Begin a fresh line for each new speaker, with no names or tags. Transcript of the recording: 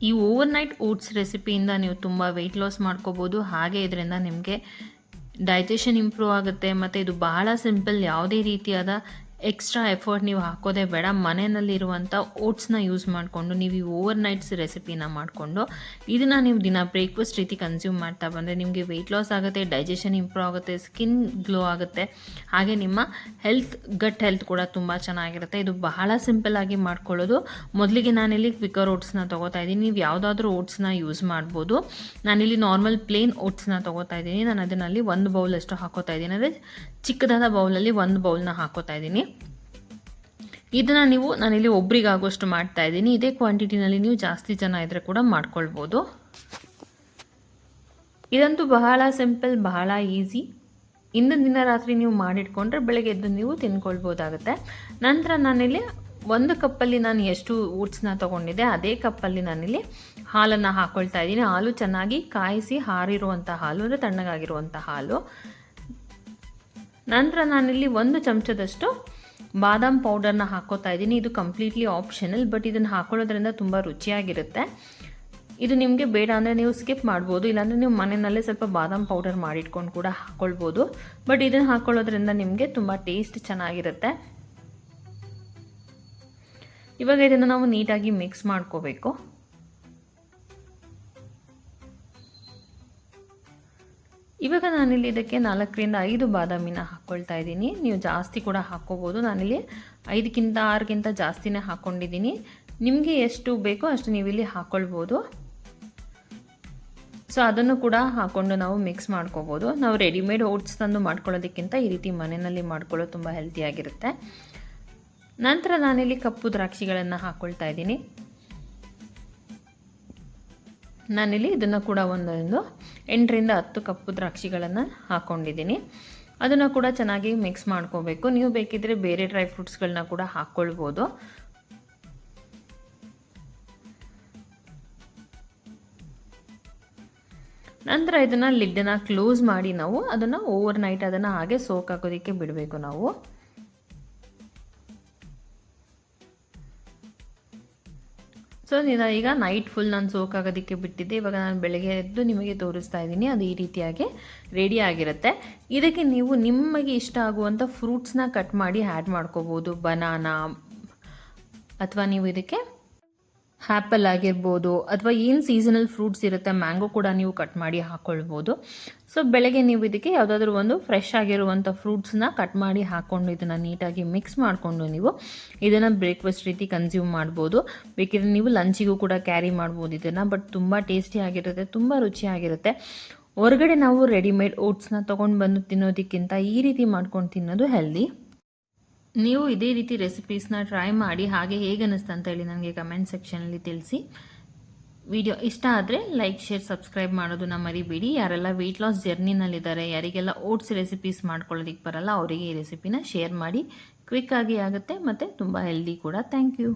ಈ overnight oats ರೆಸಿಪಿಯಿಂದ ನೀವು ತುಂಬ ವೆಯ್ಟ್ ಲಾಸ್ ಮಾಡ್ಕೋಬೋದು. ಹಾಗೆ ಇದರಿಂದ ನಿಮಗೆ ಡೈಜೆಷನ್ ಇಂಪ್ರೂವ್ ಆಗುತ್ತೆ. ಮತ್ತು ಇದು ಬಹಳ ಸಿಂಪಲ್. ಯಾವುದೇ ರೀತಿಯಾದ ಎಕ್ಸ್ಟ್ರಾ ಎಫರ್ಟ್ ನೀವು ಹಾಕೋದೇ ಬೇಡ. ಮನೆಯಲ್ಲಿರುವಂಥ ಓಟ್ಸ್ನ ಯೂಸ್ ಮಾಡಿಕೊಂಡು ನೀವು ಈ ಓವರ್‌ನೈಟ್ಸ್ ರೆಸಿಪಿನ ಮಾಡಿಕೊಂಡು ಇದನ್ನು ನೀವು ದಿನ ಬ್ರೇಕ್ಫಾಸ್ಟ್ ರೀತಿ ಕನ್ಸ್ಯೂಮ್ ಮಾಡ್ತಾ ಬಂದರೆ ನಿಮಗೆ ವೆಯ್ಟ್ ಲಾಸ್ ಆಗುತ್ತೆ, ಡೈಜೆಷನ್ ಇಂಪ್ರೂವ್ ಆಗುತ್ತೆ, ಸ್ಕಿನ್ ಗ್ಲೋ ಆಗುತ್ತೆ. ಹಾಗೆ ನಿಮ್ಮ ಗಟ್ ಹೆಲ್ತ್ ಕೂಡ ತುಂಬ ಚೆನ್ನಾಗಿರುತ್ತೆ. ಇದು ಬಹಳ ಸಿಂಪಲ್ಲಾಗಿ ಮಾಡ್ಕೊಳ್ಳೋದು. ಮೊದಲಿಗೆ ನಾನಿಲ್ಲಿ ಕ್ವಿಕರ್ ಓಟ್ಸ್ನ ತೊಗೋತಾ ಇದ್ದೀನಿ. ನೀವು ಯಾವುದಾದ್ರೂ ಓಟ್ಸ್ನ ಯೂಸ್ ಮಾಡ್ಬೋದು. ನಾನಿಲ್ಲಿ ನಾರ್ಮಲ್ ಪ್ಲೇನ್ ಓಟ್ಸ್ನ ತೊಗೋತಾ ಇದ್ದೀನಿ. ನಾನು ಅದನ್ನಲ್ಲಿ 1 ಬೌಲಷ್ಟು ಹಾಕೋತಾ ಇದ್ದೀನಿ. ಅಂದರೆ ಚಿಕ್ಕದಾದ ಬೌಲಲ್ಲಿ 1 ಬೌಲ್ನ ಹಾಕೋತಾ ಇದ್ದೀನಿ. ಇದನ್ನು ನಾನಿಲ್ಲಿ ಒಬ್ರಿಗಾಗುವಷ್ಟು ಮಾಡ್ತಾ ಇದ್ದೀನಿ. ಇದೇ ಕ್ವಾಂಟಿಟಿನಲ್ಲಿ ನೀವು ಜಾಸ್ತಿ ಜನ ಇದ್ದರೆ ಕೂಡ ಮಾಡ್ಕೊಳ್ಬೋದು. ಇದಂತೂ ಬಹಳ ಸಿಂಪಲ್, ಬಹಳ ಈಸಿ. ಇಂದಿನ ದಿನ ರಾತ್ರಿ ನೀವು ಮಾಡಿಟ್ಕೊಂಡ್ರೆ ಬೆಳಗ್ಗೆ ಎದ್ದು ನೀವು ತಿನ್ಕೊಳ್ಬೋದಾಗುತ್ತೆ. ನಂತರ ನಾನಿಲ್ಲಿ 1 ಕಪ್ಪಲ್ಲಿ ನಾನು ಎಷ್ಟು ಓಟ್ಸ್ನ ತೊಗೊಂಡಿದ್ದೆ ಅದೇ ಕಪ್ಪಲ್ಲಿ ನಾನಿಲ್ಲಿ ಹಾಲನ್ನು ಹಾಕ್ಕೊಳ್ತಾ ಇದ್ದೀನಿ. ಹಾಲು ಚೆನ್ನಾಗಿ ಕಾಯಿಸಿ ಹಾರಿರುವಂಥ ಹಾಲು, ಅಂದರೆ ತಣ್ಣಗಾಗಿರುವಂಥ ಹಾಲು. ನಂತರ ನಾನಿಲ್ಲಿ 1 ಚಮಚದಷ್ಟು ಬಾದಾಮ್ ಪೌಡರ್ನ ಹಾಕೋತಾ ಇದ್ದೀನಿ. ಇದು ಕಂಪ್ಲೀಟ್ಲಿ ಆಪ್ಷನಲ್, ಬಟ್ ಇದನ್ನು ಹಾಕೊಳ್ಳೋದ್ರಿಂದ ತುಂಬ ರುಚಿಯಾಗಿರುತ್ತೆ. ಇದು ನಿಮಗೆ ಬೇಡ ಅಂದರೆ ನೀವು ಸ್ಕಿಪ್ ಮಾಡ್ಬೋದು. ಇಲ್ಲಾಂದರೆ ನೀವು ಮನೆಯಲ್ಲೇ ಸ್ವಲ್ಪ ಬಾದಾಮ್ ಪೌಡರ್ ಮಾಡಿಟ್ಕೊಂಡು ಕೂಡ ಹಾಕ್ಕೊಳ್ಬೋದು. ಬಟ್ ಇದನ್ನು ಹಾಕ್ಕೊಳ್ಳೋದ್ರಿಂದ ನಿಮಗೆ ತುಂಬ ಟೇಸ್ಟ್ ಚೆನ್ನಾಗಿರುತ್ತೆ. ಇವಾಗ ಇದನ್ನು ನಾವು ನೀಟಾಗಿ ಮಿಕ್ಸ್ ಮಾಡ್ಕೋಬೇಕು. ಇವಾಗ ನಾನಿಲ್ಲಿ ಇದಕ್ಕೆ 4ರಿಂದ 5 ಬಾದಾಮಿನ ಹಾಕ್ಕೊಳ್ತಾ ಇದ್ದೀನಿ. ನೀವು ಜಾಸ್ತಿ ಕೂಡ ಹಾಕ್ಕೋಬೋದು. ನಾನಿಲ್ಲಿ 5ಕ್ಕಿಂತ 6ಕ್ಕಿಂತ ಜಾಸ್ತಿನೇ ಹಾಕ್ಕೊಂಡಿದ್ದೀನಿ. ನಿಮಗೆ ಎಷ್ಟು ಬೇಕೋ ಅಷ್ಟು ನೀವಿಲ್ಲಿ ಹಾಕ್ಕೊಳ್ಬೋದು. ಸೊ ಅದನ್ನು ಕೂಡ ಹಾಕ್ಕೊಂಡು ನಾವು ಮಿಕ್ಸ್ ಮಾಡ್ಕೋಬೋದು. ನಾವು ರೆಡಿಮೇಡ್ ಓಟ್ಸ್ ತಂದು ಮಾಡ್ಕೊಳ್ಳೋದಕ್ಕಿಂತ ಈ ರೀತಿ ಮನೆಯಲ್ಲಿ ಮಾಡ್ಕೊಳ್ಳೋದು ತುಂಬ ಹೆಲ್ತಿಯಾಗಿರುತ್ತೆ. ನಂತರ ನಾನಿಲ್ಲಿ ಕಪ್ಪು ದ್ರಾಕ್ಷಿಗಳನ್ನು ಹಾಕ್ಕೊಳ್ತಾ ಇದ್ದೀನಿ. ನಾನಿಲ್ಲಿ ಇದನ್ನು ಕೂಡ 8ರಿಂದ 10 ಕಪ್ಪು ದ್ರಾಕ್ಷಿಗಳನ್ನು ಹಾಕ್ಕೊಂಡಿದ್ದೀನಿ. ಅದನ್ನು ಕೂಡ ಚೆನ್ನಾಗಿ ಮಿಕ್ಸ್ ಮಾಡ್ಕೋಬೇಕು. ನೀವು ಬೇಕಿದ್ದರೆ ಬೇರೆ ಡ್ರೈ ಫ್ರೂಟ್ಸ್ಗಳನ್ನ ಕೂಡ ಹಾಕ್ಕೊಳ್ಬೋದು. ನಂತರ ಇದನ್ನು ಲಿಡ್ಡನ್ನು ಕ್ಲೋಸ್ ಮಾಡಿ ನಾವು ಅದನ್ನು ಓವರ್ನೈಟ್ ಅದನ್ನು ಹಾಗೆ ಸೋಕ್ ಹಾಕೋದಕ್ಕೆ ಬಿಡಬೇಕು ನಾವು. ಸೊ ಈಗ ನೈಟ್ ಫುಲ್ ನಾನು ಸೋಕ್ ಆಗೋದಕ್ಕೆ ಬಿಟ್ಟಿದ್ದೆ. ಇವಾಗ ನಾನು ಬೆಳಗ್ಗೆ ಎದ್ದು ನಿಮಗೆ ತೋರಿಸ್ತಾ ಇದ್ದೀನಿ. ಅದು ಈ ರೀತಿಯಾಗಿ ರೆಡಿ ಆಗಿರುತ್ತೆ. ಇದಕ್ಕೆ ನೀವು ನಿಮಗೆ ಇಷ್ಟ ಆಗುವಂಥ ಫ್ರೂಟ್ಸ್ನ ಕಟ್ ಮಾಡಿ ಆ್ಯಡ್ ಮಾಡ್ಕೋಬೋದು. ಬನಾನಾ ಅಥವಾ ನೀವು ಇದಕ್ಕೆ ಆ್ಯಪಲ್ ಆಗಿರ್ಬೋದು, ಅಥವಾ ಏನು ಸೀಸನಲ್ ಫ್ರೂಟ್ಸ್ ಇರುತ್ತೆ, ಮ್ಯಾಂಗೋ ಕೂಡ ನೀವು ಕಟ್ ಮಾಡಿ ಹಾಕ್ಕೊಳ್ಬೋದು. ಸೊ ಬೆಳಗ್ಗೆ ನೀವು ಇದಕ್ಕೆ ಯಾವುದಾದ್ರೂ ಒಂದು ಫ್ರೆಶ್ ಆಗಿರುವಂಥ ಫ್ರೂಟ್ಸ್ನ ಕಟ್ ಮಾಡಿ ಹಾಕ್ಕೊಂಡು ಇದನ್ನು ನೀಟಾಗಿ ಮಿಕ್ಸ್ ಮಾಡಿಕೊಂಡು ನೀವು ಇದನ್ನು ಬ್ರೇಕ್ಫಾಸ್ಟ್ ರೀತಿ ಕನ್ಸ್ಯೂಮ್ ಮಾಡ್ಬೋದು. ಬೇಕಿದ್ರೆ ನೀವು ಲಂಚಿಗೂ ಕೂಡ ಕ್ಯಾರಿ ಮಾಡ್ಬೋದು ಇದನ್ನು. ಬಟ್ ತುಂಬ ಟೇಸ್ಟಿಯಾಗಿರುತ್ತೆ, ತುಂಬ ರುಚಿಯಾಗಿರುತ್ತೆ. ಹೊರಗಡೆ ನಾವು ರೆಡಿಮೇಡ್ ಓಟ್ಸ್ನ ತೊಗೊಂಡು ಬಂದು ತಿನ್ನೋದಕ್ಕಿಂತ ಈ ರೀತಿ ಮಾಡ್ಕೊಂಡು ತಿನ್ನೋದು ಹೆಲ್ದಿ. ನೀವು ಇದೇ ರೀತಿ ರೆಸಿಪೀಸ್ನ ಟ್ರೈ ಮಾಡಿ ಹಾಗೆ ಹೇಗೆ ಅನ್ನಿಸ್ತು ಅಂತ ಹೇಳಿ ನನಗೆ ಕಮೆಂಟ್ ಸೆಕ್ಷನಲ್ಲಿ ತಿಳಿಸಿ. ವಿಡಿಯೋ ಇಷ್ಟ ಆದರೆ ಲೈಕ್, ಶೇರ್, ಸಬ್ಸ್ಕ್ರೈಬ್ ಮಾಡೋದನ್ನ ಮರಿಬೇಡಿ. ಯಾರೆಲ್ಲ ವೆಯ್ಟ್ ಲಾಸ್ ಜರ್ನಿನಲ್ಲಿದ್ದಾರೆ, ಯಾರಿಗೆಲ್ಲ ಓಟ್ಸ್ ರೆಸಿಪೀಸ್ ಮಾಡ್ಕೊಳ್ಳೋದಕ್ಕೆ ಬರಲ್ಲ, ಅವರಿಗೆ ಈ ರೆಸಿಪಿನ ಶೇರ್ ಮಾಡಿ. ಕ್ವಿಕ್ ಆಗಿ ಆಗುತ್ತೆ ಮತ್ತು ತುಂಬ ಹೆಲ್ದಿ ಕೂಡ. Thank you.